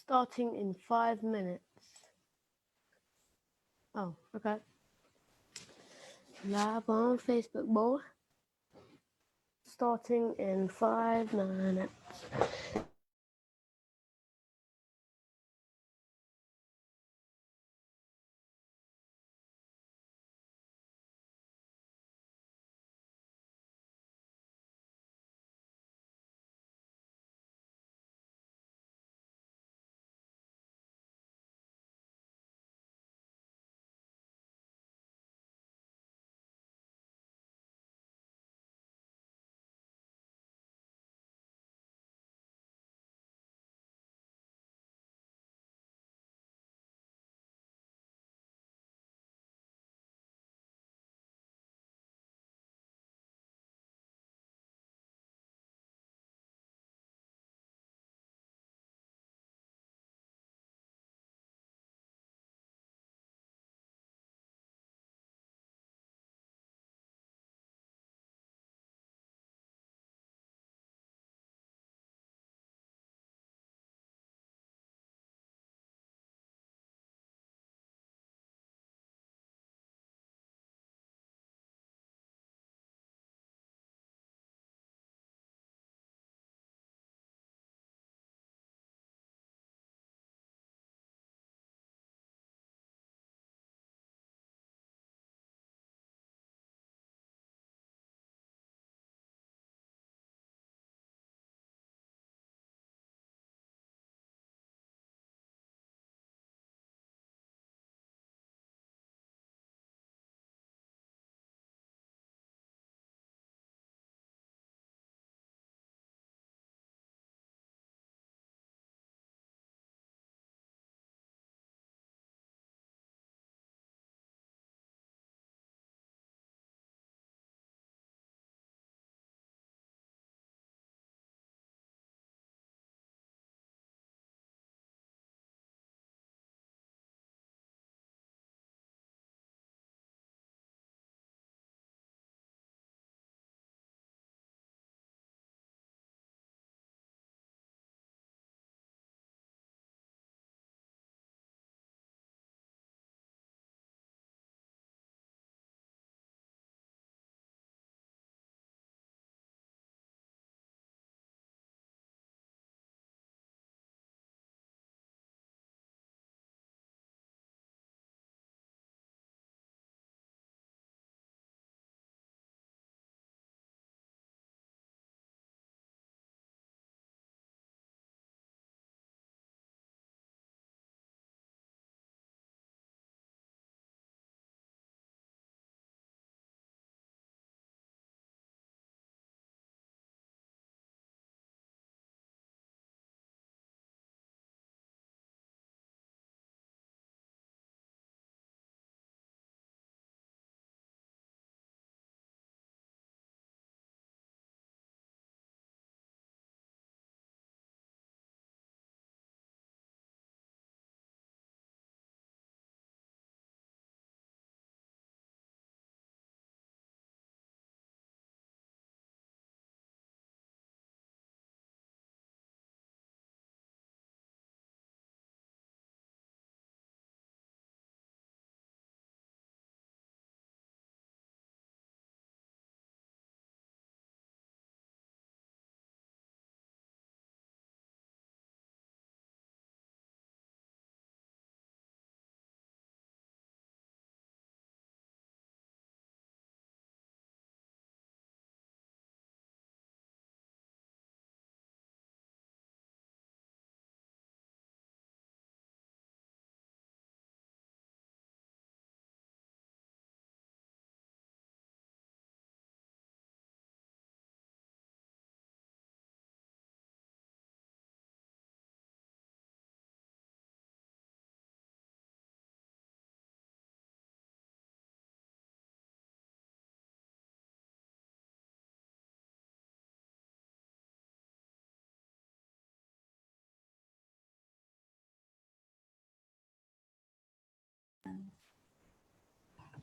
Starting in 5 minutes. Oh, okay. Live on Facebook, boy. Starting in 5 minutes.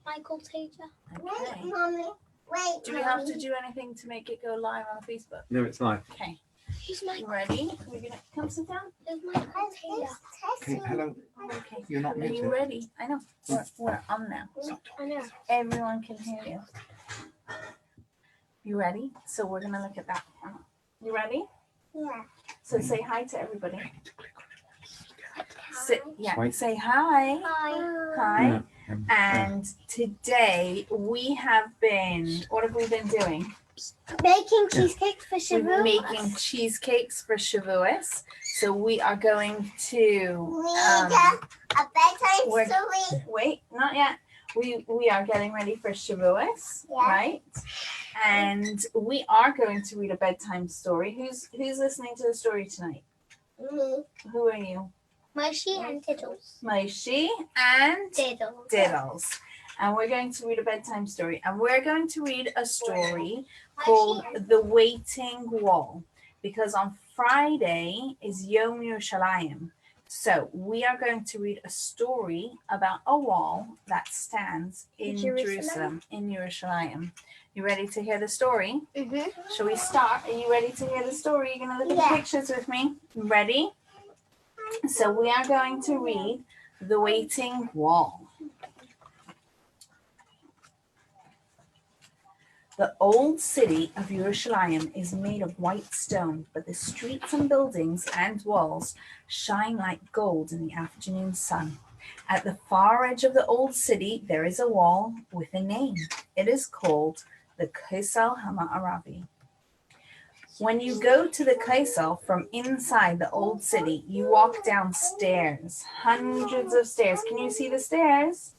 Michael Teacher. Okay. Wait, Mommy. Wait, Do we have to do anything to make it go live on Facebook? No, it's live. Okay. Here's my You ready? We're gonna come sit down. Here's my container. Okay, hello. Okay. You're not Are muted. you ready? I know. We're on now. I know. Everyone can hear you. You ready? So we're gonna look at that one. You ready? Yeah. So say hi to everybody. Swipe. Say hi. Hi. Hi. Yeah. And today we have been, what have we been doing? Making cheesecake for We're Shavuot. making cheesecakes for Shavuos. So we are going to, A bedtime we're- story. wait, not yet. We are getting ready for Shavuos, Yeah. right? And we are going to read a bedtime story. Who's listening to the story tonight? Me. Who are you? Mushy and Tiddles. Moishi and Diddles. Diddles. And we're going to read a bedtime story. And we're going to read a story called The Waiting Wall. Because on Friday is Yom Yerushalayim. So we are going to read a story about a wall that stands in Jerusalem, in Yerushalayim. You ready to hear the story? Mm-hmm. Shall we start? Are you ready to hear the story? You're going to look at the pictures with me. Ready? So we are going to read The Waiting Wall. The old city of Yerushalayim is made of white stone, but the streets and buildings and walls shine like gold in the afternoon sun. At the far edge of the old city, there is a wall with a name. It is called the Kosel HaMa'aravi. When you go to the Kosel from inside the old city, you walk down stairs, hundreds of stairs. Can you see the stairs?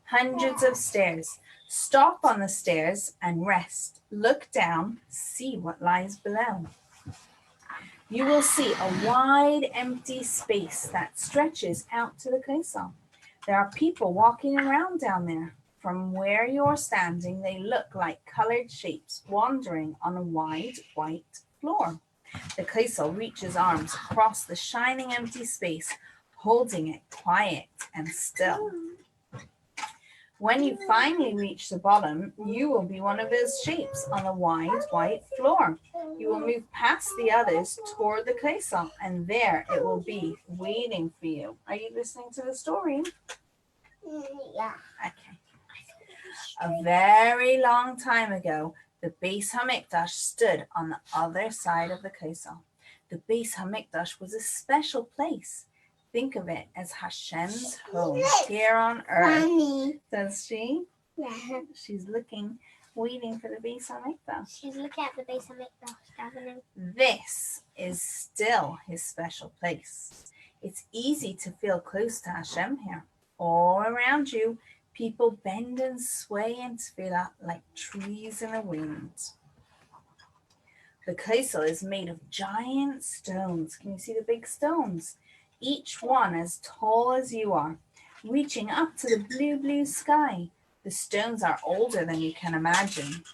Hundreds of stairs. Stop on the stairs and rest. Look down, see what lies below. You will see a wide, empty space that stretches out to the Kosel. There are people walking around down there. From where you're standing, they look like colored shapes wandering on a wide, white floor. The Kosel reaches arms across the shining, empty space, holding it quiet and still. When you finally reach the bottom, you will be one of those shapes on a wide, white floor. You will move past the others toward the Kosel, and there it will be waiting for you. Are you listening to the story? Yeah. Okay. A very long time ago, the Beis Hamikdash stood on the other side of the Kosel. The Beis Hamikdash was a special place. Think of it as Hashem's home here on earth. Mommy. Does she? Yeah. She's looking, waiting for the Beis Hamikdash. She's looking at the base of it. This is still his special place. It's easy to feel close to Hashem here. All around you, people bend and sway in tefillah like trees in a wind. The Kosel is made of giant stones. Can you see the big stones? Each one as tall as you are, reaching up to the blue, blue sky. The stones are older than you can imagine.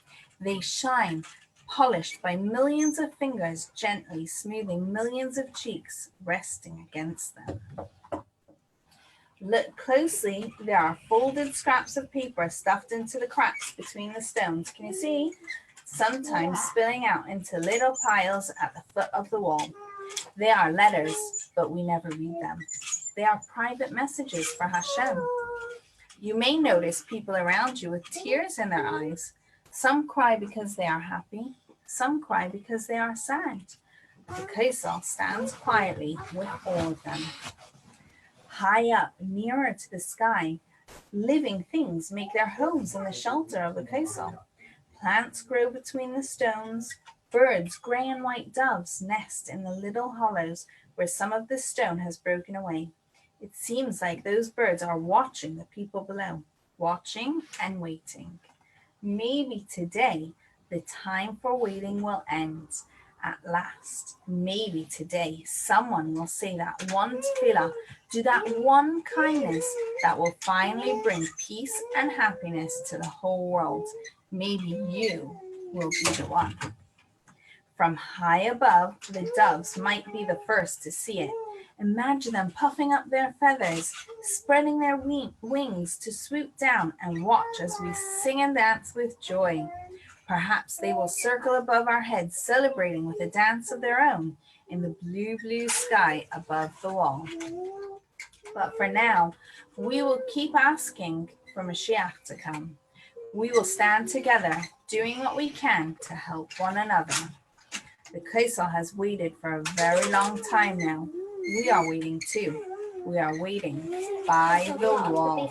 They shine, polished by millions of fingers, gently smoothing millions of cheeks, resting against them. Look closely, there are folded scraps of paper stuffed into the cracks between the stones. Can you see? Sometimes spilling out into little piles at the foot of the wall. They are letters, but we never read them. They are private messages for Hashem. You may notice people around you with tears in their eyes. Some cry because they are happy. Some cry because they are sad. The Kosel stands quietly with all of them. High up, nearer to the sky, living things make their homes in the shelter of the Kosel. Plants grow between the stones. Birds, gray and white doves, nest in the little hollows where some of the stone has broken away. It seems like those birds are watching the people below, watching and waiting. Maybe today the time for waiting will end at last. Maybe today someone will say that one tefillah, do that one kindness that will finally bring peace and happiness to the whole world. Maybe you will be the one. From high above, the doves might be the first to see it. Imagine them puffing up their feathers, spreading their wings to swoop down and watch as we sing and dance with joy. Perhaps they will circle above our heads, celebrating with a dance of their own in the blue, blue sky above the wall. But for now, we will keep asking for Mashiach to come. We will stand together, doing what we can to help one another. The Kaisel has waited for a very long time now. We are waiting too. We are waiting by the wall.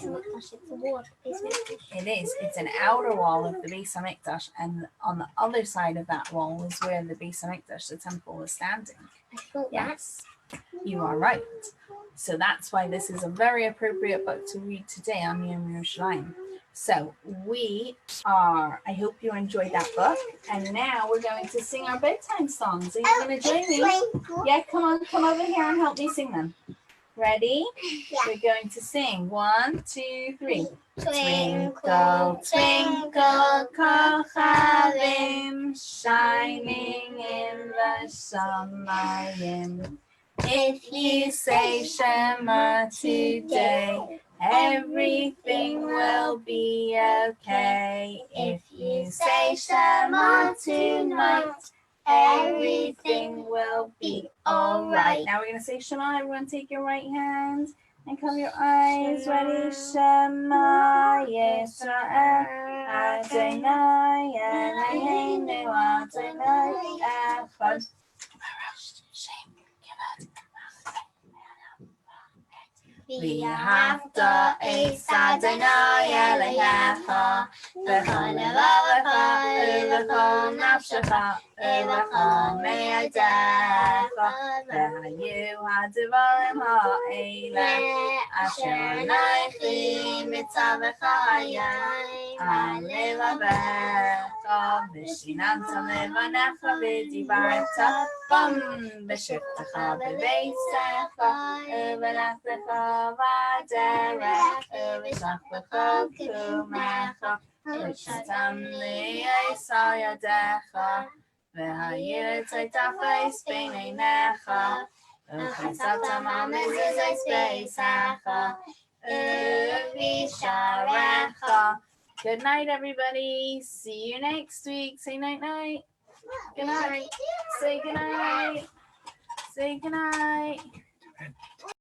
It is. It's an outer wall of the Beis Hamikdash, and on the other side of that wall is where the Beis Hamikdash, the temple, was standing. I thought Yes, you are right. So that's why this is a very appropriate book to read today on Yom Yerushalayim. So I hope you enjoyed that book. And now we're going to sing our bedtime songs. Are you going to join me? Yeah, come on, come over here and help me sing them. Ready? Yeah. We're going to sing. 1, 2, 3. Twinkle, Twinkle, kochavim, shining in the shamayim. If you say Shema today, everything will be okay. If you say Shema tonight, everything will be alright. Now we're going to say Shema. Everyone take your right hand and cover your eyes. Ready? Shema Yisrael Adonai Eloheinu Adonai Echad. V'ahavta es Adonai Elohecha b'chol levavecha u'b'chol nafshecha u'b'chol me'odecha v'hayu ha'devarim ha'eleh asher anochi mitzavecha hayom ha'levavecha v'shinanta levanecha v'dibarta bam b'shivtecha b'beisecha u'b'naftecha v'derech u'b'shachlecha kumecha u'shatam li'esal yadecha v'hayu tzaytachos b'neinecha u'chesavtam al mezuzos b'eisecha u'visharecha. Good night, everybody. See you next week. Say night night. Good night. Say good night. Say good night.